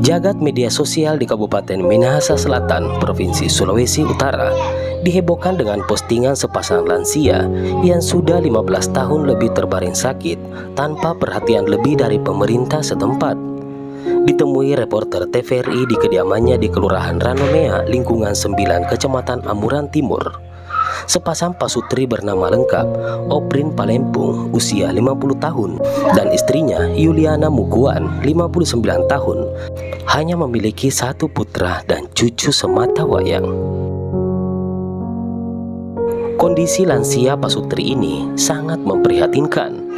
Jagat media sosial di Kabupaten Minahasa Selatan, Provinsi Sulawesi Utara, dihebohkan dengan postingan sepasang lansia yang sudah 15 tahun lebih terbaring sakit tanpa perhatian lebih dari pemerintah setempat. Ditemui reporter TVRI di kediamannya di Kelurahan Ranomea, lingkungan 9, Kecamatan Amuran Timur. Sepasang pasutri bernama lengkap Oprin Palempung, usia 50 tahun, dan istrinya Yuliana Muguan, 59 tahun, hanya memiliki satu putra dan cucu semata wayang. Kondisi lansia pasutri ini sangat memprihatinkan.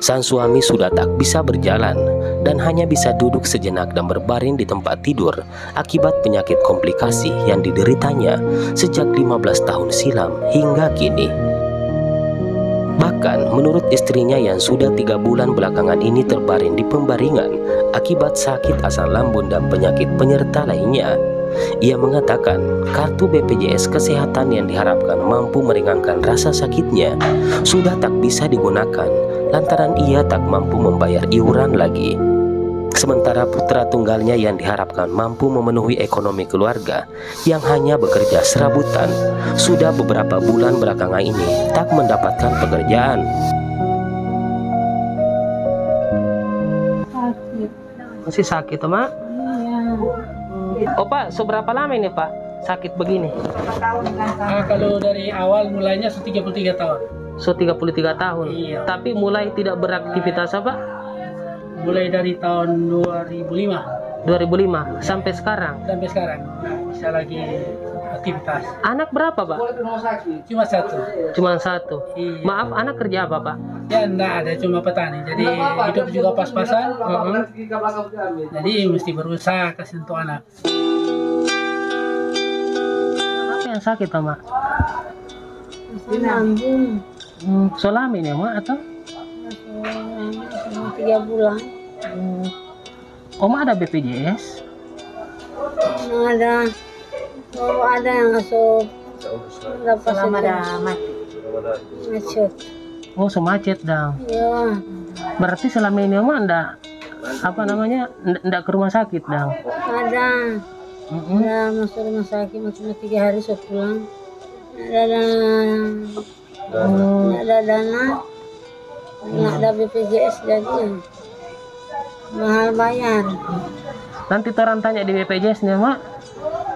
Sang suami sudah tak bisa berjalan dan hanya bisa duduk sejenak dan berbaring di tempat tidur akibat penyakit komplikasi yang dideritanya sejak 15 tahun silam hingga kini. Bahkan menurut istrinya yang sudah 3 bulan belakangan ini terbaring di pembaringan akibat sakit asam lambung dan penyakit penyerta lainnya, ia mengatakan kartu BPJS Kesehatan yang diharapkan mampu meringankan rasa sakitnya sudah tak bisa digunakan lantaran ia tak mampu membayar iuran lagi. Sementara putra tunggalnya yang diharapkan mampu memenuhi ekonomi keluarga yang hanya bekerja serabutan sudah beberapa bulan belakangan ini tak mendapatkan pekerjaan. Masih sakit, Mak? Iya. Oh Pak, seberapa lama ini Pak sakit begini? Kalau dari awal mulainya 33 tahun. 33 tahun? Iya. Tapi mulai tidak beraktivitas apa? Mulai dari tahun 2005. 2005 sampai sekarang? Sampai sekarang bisa lagi aktivitas. Anak berapa Pak? Cuma satu. Cuma satu? Iya. Maaf, anak kerja apa Pak? Ya enggak ada, cuma petani. Jadi hidup juga pas-pasan. Jadi mesti berusaha kasih untuk anak. Apa yang sakit Mak? Lambung. Selama ini Mak atau? Selama 3 bulan. Oma ada BPJS? Ada. Oh, ada yang masuk. Selama ada mati. Macet. Oh, semacet dong. Ya. Berarti selama ini Oma ndak ndak ke rumah sakit dong? Ada. Ada masuk rumah sakit cuma 3 hari sepulang. Ada dana. Nggak ada BPJS jadi mahal bayar. Nanti orang tanya di BPJS nih Mak,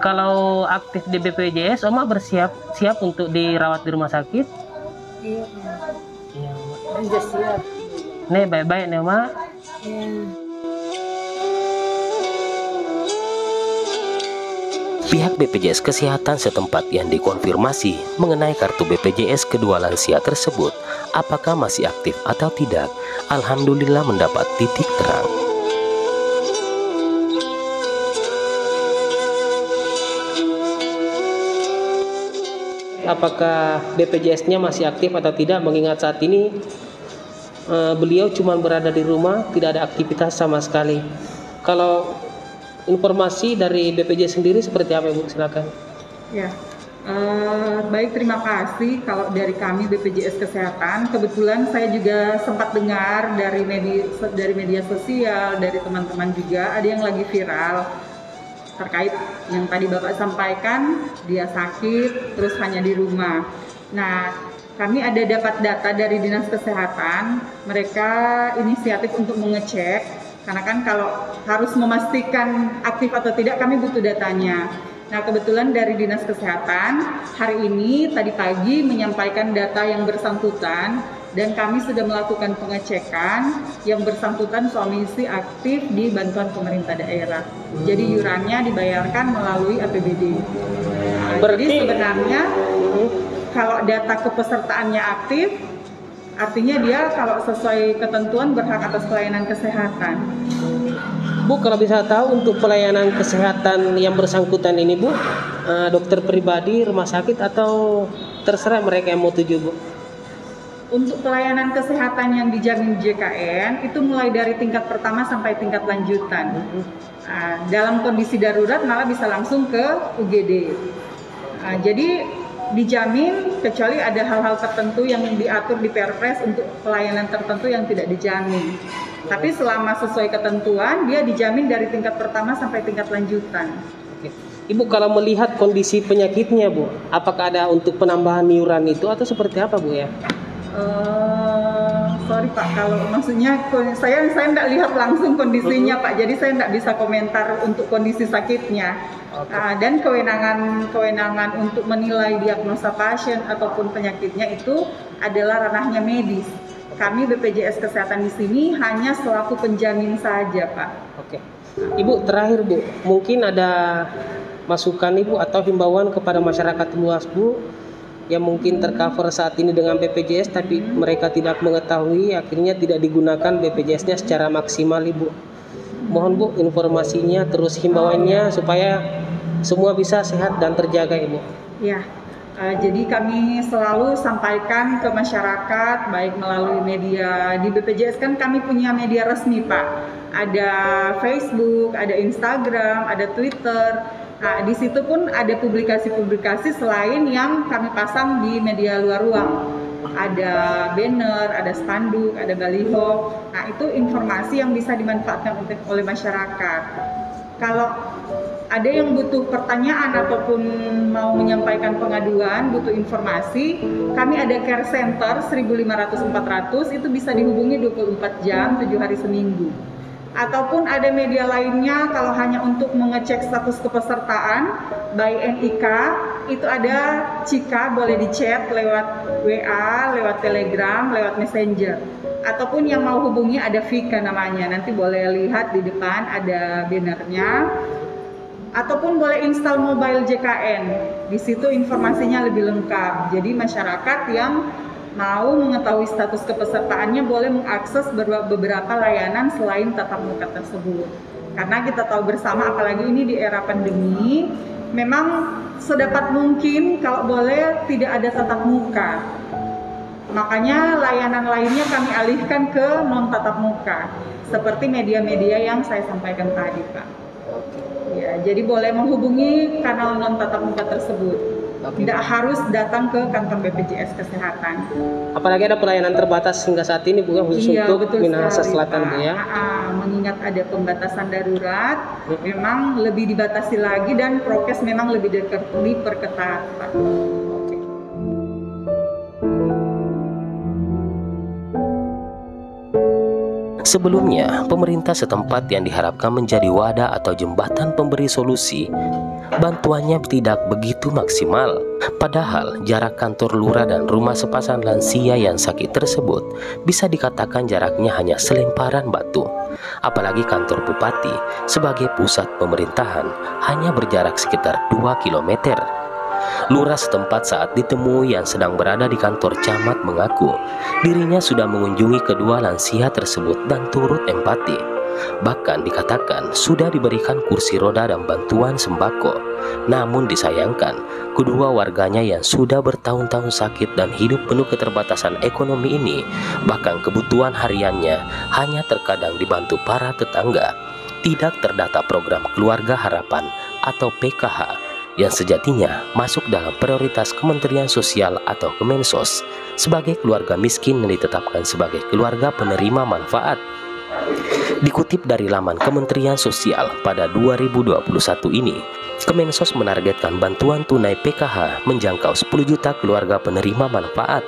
kalau aktif di BPJS Oma siap untuk dirawat di rumah sakit? Iya. Iya Mak. Udah siap. Nih baik-baik nih Mak. Iya. Pihak BPJS Kesehatan setempat yang dikonfirmasi mengenai kartu BPJS kedua lansia tersebut apakah masih aktif atau tidak, alhamdulillah mendapat titik terang. Apakah BPJS-nya masih aktif atau tidak, mengingat saat ini beliau cuma berada di rumah, tidak ada aktivitas sama sekali. Kalau informasi dari BPJS sendiri seperti apa Ibu? Silakan. Ya, baik, terima kasih. Kalau dari kami BPJS Kesehatan, kebetulan saya juga sempat dengar dari media sosial, dari teman-teman juga ada yang lagi viral terkait yang tadi Bapak sampaikan, dia sakit terus hanya di rumah. Nah, kami ada dapat data dari Dinas Kesehatan, mereka inisiatif untuk mengecek, karena kan kalau harus memastikan aktif atau tidak kami butuh datanya. Nah, kebetulan dari Dinas Kesehatan hari ini tadi pagi menyampaikan data yang bersangkutan dan kami sudah melakukan pengecekan yang bersangkutan suami istri aktif di bantuan pemerintah daerah. Jadi iurannya dibayarkan melalui APBD. Jadi sebenarnya kalau data kepesertaannya aktif, artinya dia kalau sesuai ketentuan berhak atas pelayanan kesehatan. Bu, kalau bisa tahu untuk pelayanan kesehatan yang bersangkutan ini Bu, dokter pribadi, rumah sakit atau terserah mereka yang mau tuju Bu? Untuk pelayanan kesehatan yang dijamin JKN itu mulai dari tingkat pertama sampai tingkat lanjutan. Dalam kondisi darurat malah bisa langsung ke UGD. Jadi dijamin kecuali ada hal-hal tertentu yang diatur di Perpres untuk pelayanan tertentu yang tidak dijamin. Tapi selama sesuai ketentuan, dia dijamin dari tingkat pertama sampai tingkat lanjutan. Ibu, kalau melihat kondisi penyakitnya, Bu, apakah ada untuk penambahan iuran itu atau seperti apa, Bu ya? Sorry Pak, kalau maksudnya saya tidak lihat langsung kondisinya Pak, jadi saya tidak bisa komentar untuk kondisi sakitnya. Dan kewenangan untuk menilai diagnosa pasien ataupun penyakitnya itu adalah ranahnya medis. Kami BPJS Kesehatan di sini hanya selaku penjamin saja Pak. Oke. Ibu, terakhir Bu, mungkin ada masukan Ibu atau himbauan kepada masyarakat luas Bu yang mungkin tercover saat ini dengan BPJS tapi mereka tidak mengetahui, akhirnya tidak digunakan BPJS-nya secara maksimal Ibu. Mohon Bu informasinya terus himbauannya supaya semua bisa sehat dan terjaga Ibu. Ya, jadi kami selalu sampaikan ke masyarakat baik melalui media. Di BPJS kan kami punya media resmi Pak. Ada Facebook, ada Instagram, ada Twitter. Nah, di situ pun ada publikasi-publikasi selain yang kami pasang di media luar ruang. Ada banner, ada spanduk, ada baliho. Nah, itu informasi yang bisa dimanfaatkan oleh masyarakat. Kalau ada yang butuh pertanyaan ataupun mau menyampaikan pengaduan, butuh informasi, kami ada care center 1500-400, itu bisa dihubungi 24 jam, 7 hari seminggu. Ataupun ada media lainnya kalau hanya untuk mengecek status kepesertaan by NIK, itu ada Cika, boleh di chat lewat WA, lewat Telegram, lewat Messenger. Ataupun yang mau hubungi ada Vika namanya, nanti boleh lihat di depan ada bannernya. Ataupun boleh install mobile JKN, di situ informasinya lebih lengkap. Jadi masyarakat yang mau mengetahui status kepesertaannya boleh mengakses beberapa layanan selain tatap muka tersebut. Karena kita tahu bersama, apalagi ini di era pandemi, memang sedapat mungkin kalau boleh tidak ada tatap muka. Makanya layanan lainnya kami alihkan ke non tatap muka, seperti media-media yang saya sampaikan tadi Pak. Ya, jadi boleh menghubungi kanal non tatap muka tersebut. Tidak harus datang ke kantor BPJS Kesehatan. Apalagi ada pelayanan terbatas hingga saat ini bukan khusus untuk Minahasa Selatan Bu ya. Mengingat ada pembatasan darurat, memang lebih dibatasi lagi dan prokes memang lebih diperketat Pak. Sebelumnya, pemerintah setempat yang diharapkan menjadi wadah atau jembatan pemberi solusi, bantuannya tidak begitu maksimal. Padahal jarak kantor lurah dan rumah sepasang lansia yang sakit tersebut bisa dikatakan jaraknya hanya selemparan batu. Apalagi kantor bupati sebagai pusat pemerintahan hanya berjarak sekitar 2 km. Lurah setempat saat ditemui yang sedang berada di kantor camat mengaku dirinya sudah mengunjungi kedua lansia tersebut dan turut empati. Bahkan dikatakan sudah diberikan kursi roda dan bantuan sembako. Namun disayangkan, kedua warganya yang sudah bertahun-tahun sakit dan hidup penuh keterbatasan ekonomi ini, bahkan kebutuhan hariannya hanya terkadang dibantu para tetangga. Tidak terdata program Keluarga Harapan atau PKH yang sejatinya masuk dalam prioritas Kementerian Sosial atau Kemensos sebagai keluarga miskin yang ditetapkan sebagai keluarga penerima manfaat. Dikutip dari laman Kementerian Sosial pada 2021 ini, Kemensos menargetkan bantuan tunai PKH menjangkau 10 juta keluarga penerima manfaat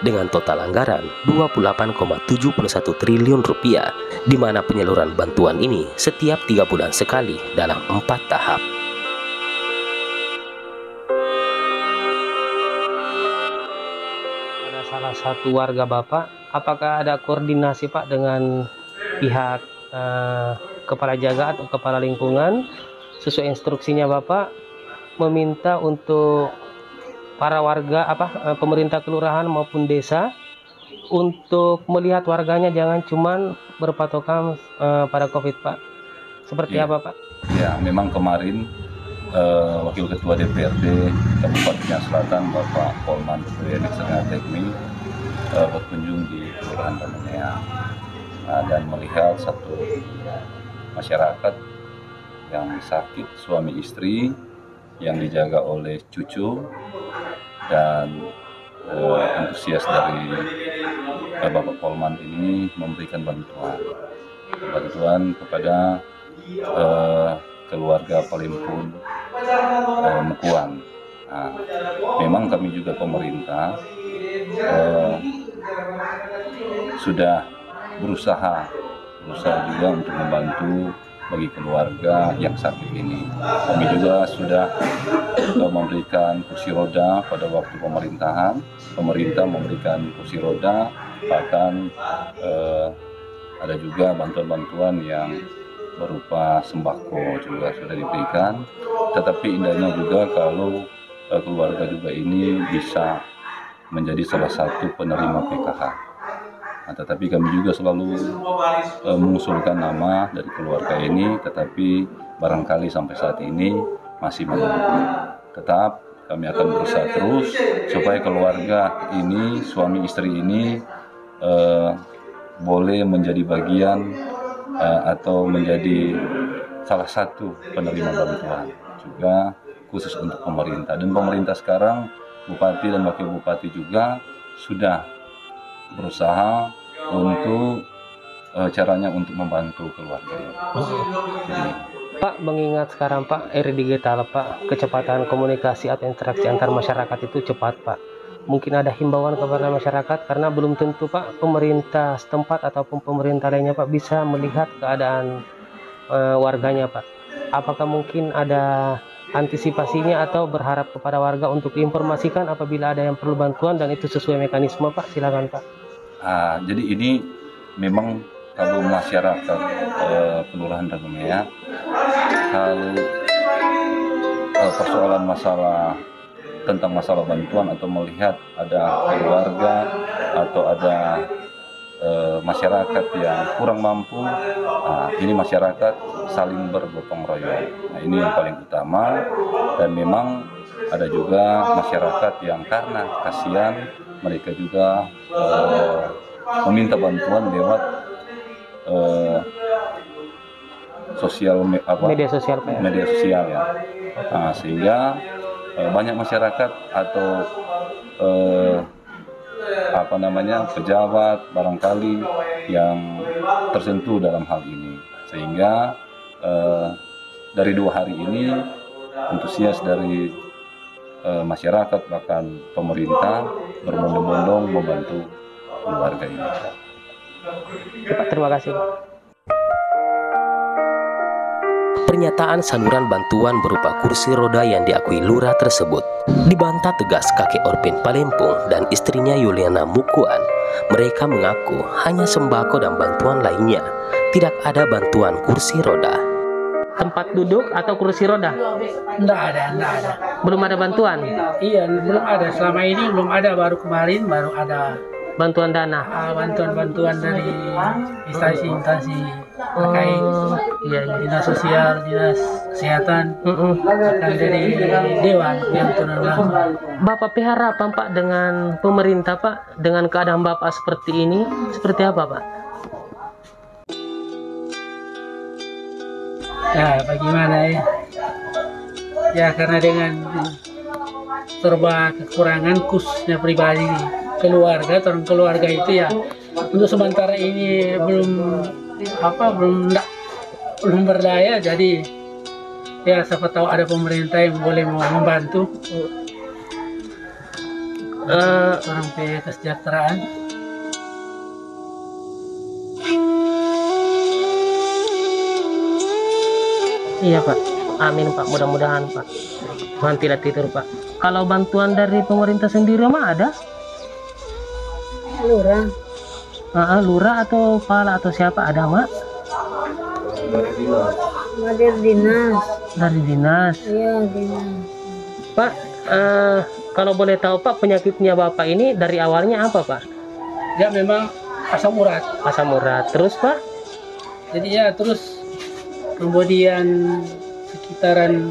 dengan total anggaran 28,71 triliun rupiah, di mana penyaluran bantuan ini setiap 3 bulan sekali dalam 4 tahap. Ada salah satu warga Bapak, apakah ada koordinasi Pak dengan pihak kepala jaga atau kepala lingkungan sesuai instruksinya Bapak meminta untuk para warga pemerintah kelurahan maupun desa untuk melihat warganya jangan cuman berpatokan pada COVID Pak. Seperti apa Pak? Ya, memang kemarin Wakil Ketua DPRD Kabupaten Selatan Bapak Polman Suryadi Tekmi berkunjung di Kelurahan Tamanea dan melihat satu masyarakat yang sakit, suami istri yang dijaga oleh cucu dan antusias dari Bapak Polman ini memberikan bantuan kepada keluarga Palimpun Mukuan. Nah, memang kami juga pemerintah sudah berusaha juga untuk membantu bagi keluarga yang sakit ini. Kami juga sudah memberikan kursi roda pada waktu pemerintahan. Pemerintah memberikan kursi roda, bahkan ada juga bantuan-bantuan yang berupa sembako juga sudah diberikan. Tetapi indahnya juga kalau keluarga juga ini bisa menjadi salah satu penerima PKH. Nah, tetapi kami juga selalu mengusulkan nama dari keluarga ini, tetapi barangkali sampai saat ini masih menunggu. Tetap kami akan berusaha terus supaya keluarga ini, suami istri ini boleh menjadi bagian atau menjadi salah satu penerima bantuan juga khusus untuk pemerintah. Dan pemerintah sekarang, Bupati dan Wakil Bupati juga sudah berusaha untuk caranya untuk membantu keluarga ini. Jadi, Pak, mengingat sekarang Pak era digital Pak, kecepatan komunikasi atau interaksi antar masyarakat itu cepat Pak. Mungkin ada himbauan kepada masyarakat karena belum tentu Pak pemerintah setempat ataupun pemerintah lainnya Pak bisa melihat keadaan warganya Pak. Apakah mungkin ada antisipasinya atau berharap kepada warga untuk diinformasikan apabila ada yang perlu bantuan dan itu sesuai mekanisme Pak? Silakan Pak. Jadi ini memang kalau masyarakat Kelurahan Ragumea, kalau persoalan tentang masalah bantuan atau melihat ada keluarga atau ada masyarakat yang kurang mampu, ini masyarakat saling bergotong royong. Nah, ini yang paling utama. Dan memang ada juga masyarakat yang karena kasihan mereka juga meminta bantuan lewat media sosial ya. Nah, sehingga banyak masyarakat atau pejabat barangkali yang tersentuh dalam hal ini, sehingga dari 2 hari ini antusias dari masyarakat bahkan pemerintah berbondong-bondong membantu keluarga ini. Pak, terima kasih Pak. Pernyataan saluran bantuan berupa kursi roda yang diakui lurah tersebut dibantah tegas kakek Orpin Palempung dan istrinya Yuliana Mukuan. Mereka mengaku hanya sembako dan bantuan lainnya, tidak ada bantuan kursi roda. Tempat duduk atau kursi roda? Enggak ada. Belum ada bantuan? Iya, belum ada. Selama ini belum ada, baru kemarin baru ada Bantuan dana? Bantuan dari instansi terkait, dinas sosial, dinas kesehatan, bahkan dari dewan yang turun langsung. Bapak harapan Pak dengan pemerintah Pak, dengan keadaan Bapak seperti ini, seperti apa Pak? Ya, bagaimana ya? Ya, karena dengan serba kekurangan khususnya pribadi keluarga itu ya untuk sementara ini belum berdaya, jadi ya siapa tahu ada pemerintah yang boleh mau membantu sampai kesejahteraan. Iya Pak, amin Pak, mudah-mudahan Pak. Tuhan tidak tidur Pak. Kalau bantuan dari pemerintah sendiri mah ada? Lurah. Lurah atau kepala atau siapa ada Mak? Dari dinas. Dari dinas. Iya, dinas. Pak, kalau boleh tahu Pak, penyakitnya Bapak ini dari awalnya apa Pak? Ya memang asam urat. Asam urat. Terus Pak? Jadi ya terus kemudian sekitaran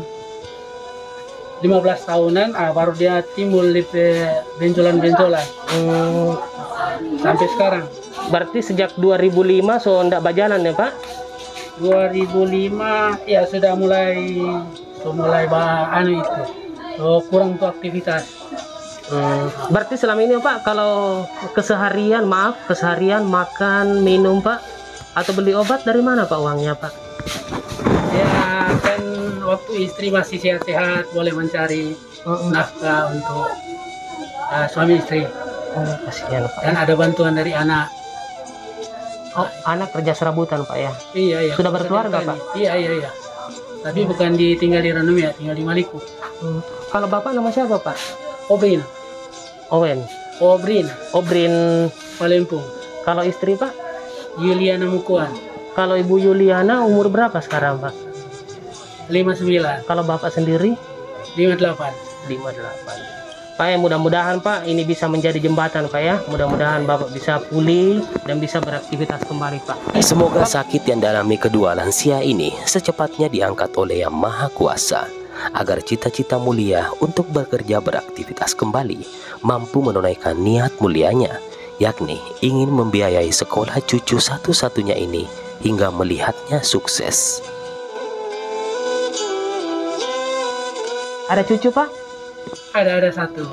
15 tahunan baru dia timbul benjolan-benjolan sampai sekarang. Berarti sejak 2005 so ndak berjalan ya Pak? 2005 ya sudah mulai kurang tuh aktivitas. Berarti selama ini Pak, kalau keseharian makan, minum Pak, atau beli obat dari mana Pak uangnya Pak? Ya kan waktu istri masih sehat-sehat boleh mencari nafkah untuk suami istri. Kasihan Pak. Dan ada bantuan dari anak. Oh, anak kerja serabutan Pak ya? Iya. Sudah berkeluarga Pak? Iya. Tapi bukan tinggal di Ranum ya, tinggal di Maluku. Kalau Bapak nama siapa Pak? Obrin. Obrin Palempung. Kalau istri Pak? Yuliana Mukuan. Kalau Ibu Yuliana umur berapa sekarang Pak? 59. Kalau Bapak sendiri? 58. 58. Pak ya, mudah-mudahan Pak ini bisa menjadi jembatan Pak ya. Mudah-mudahan Bapak bisa pulih dan bisa beraktivitas kembali Pak. Semoga sakit yang dialami kedua lansia ini secepatnya diangkat oleh Yang Maha Kuasa, agar cita-cita mulia untuk bekerja beraktivitas kembali mampu menunaikan niat mulianya, yakni ingin membiayai sekolah cucu satu-satunya ini hingga melihatnya sukses. Ada cucu Pak? Ada satu.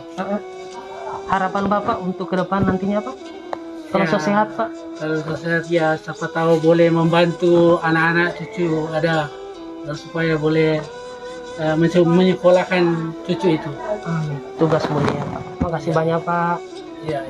Harapan Bapak untuk ke depan nantinya Pak? Kalau Ya. sehat Pak? Kalau sehat ya siapa tahu boleh membantu anak-anak cucu ada, dan supaya boleh menyekolahkan cucu itu. Tugas mulia Pak. Makasih banyak Pak. Iya.